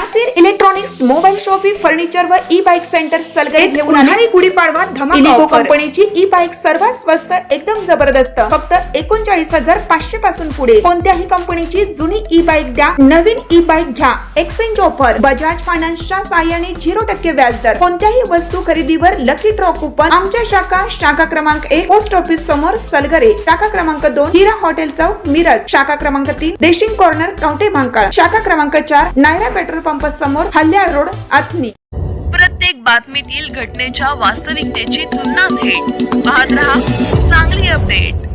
Nasir electronics mobile shoppe furniture व e bike centre Salgare घेऊन आली गुढीपाडवा धमाका इलिको कंपनीची ई बाईक सर्वात स्वस्त एकदम जबरदस्त फक्त 39,500 पासून पुढे कोणत्याही कंपनीची जुनी ई बाईक द्या नवीन ई बाईक घ्या एक्सचेंज ऑफर बजाज फायनान्सच्या साहाय्याने 0% व्याजदर कोणत्याही वस्तू खरेदीवर लकी ड्रॉ कुपन आमच्या शाखा क्रमांक 1 पोस्ट ऑफिस समोर सलगरे शाखा क्रमांक 2 हिरा हॉटेल चौक मिरज शाखा क्रमांक 3 देशिंग कॉर्नर कवठे महांकाळ शाखा क्रमांक 4 नायरा पेट्रोल पंप समोर हल्याळ रोड आथनी। प्रत्येक बातमीतील घटनेच्या वास्तविकतेची तुलना थेट पाहत रहा चांगली अपडेट।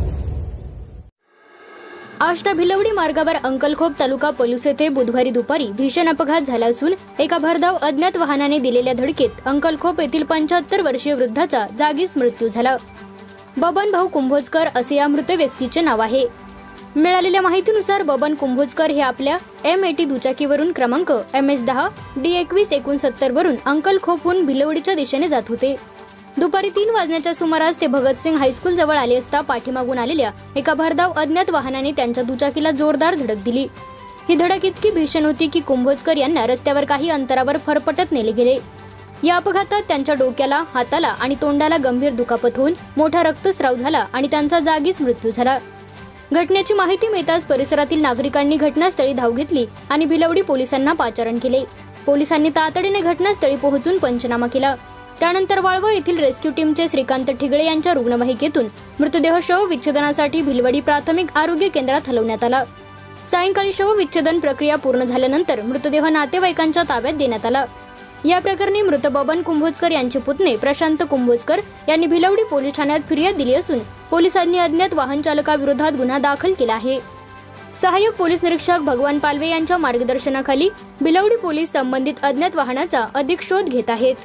आष्टा भिलवडी मार्गावर अंकलखोप तालुका पलूस येथे बुधवारी दुपारी भीषण अपघात झाला असून एका भरधाव अज्ञात वाहनाने दिलेल्या धडकेत अंकलखोप येथील 75 वर्षीय वृद्धाचा जागीच मृत्यू झाला। बबन भाऊ कुंभोजकर असे या मृत व्यक्तीचे नाव आहे। मिळालेल्या माहितीनुसार बबन कुंभोजकर हे आपल्या M80 दुचाकीवरून क्रमांक MS10 D2169 वरून अंकलखोपहून भिलवडीच्या दिशेने जात होते। दुपारी 3 वाजण्याच्या सुमारास ते भगतसिंग हायस्कूल जवळ आले असता पाठीमागून आलेल्या एका भरधाव अज्ञात वाहनाने त्यांच्या दुचाकीला जोरदार धडक दिली। ही धडक इतकी भीषण होती की कुंभोजकर यांना रस्त्यावर काही अंतरावर फरफटत नेले गेले। या अपघातात त्यांच्या डोक्याला, हाताला आणि तोंडाला गंभीर दुखापत होऊन मोठा रक्तस्राव झाला आणि त्यांचा जागीच मृत्यू झाला। घटनेची माहिती मिळताच परिसरातील नागरिकांनी घटनास्थळी धाव घेतली आणि भिलवडी पोलिसांना पाचारण केले। पोलिसांनी तातडीने घटनास्थळी पोहोचून पंचनामा केला। त्यानंतर वाळव येथील रेस्क्यू टीमचे श्रीकांत ठिगळे यांच्या रुग्णवाहिकेतून मृतदेह शव विच्छेदनासाठी भिलवडी प्राथमिक आरोग्य केंद्रात हलवण्यात आला। सायंकाळी शव विच्छेदन प्रक्रिया पूर्ण झाल्यानंतर मृतदेह नातेवाईकांच्या ताब्यात देण्यात आला। या प्रकरणी मृत बबन कुंभोजकर यांचे पुतणे प्रशांत कुंभोजकर यांनी भिलवडी पोलीस ठाण्यात फिर्याद दिली असून पोलिसांनी अज्ञात वाहन चालकाविरोधात गुन्हा दाखल केला आहे। सहाय्यक पोलीस निरीक्षक भगवान पालवे यांच्या मार्गदर्शनाखाली भिलवडी पोलीस संबंधित अज्ञात वाहनाचा अधिक शोध घेत आहेत।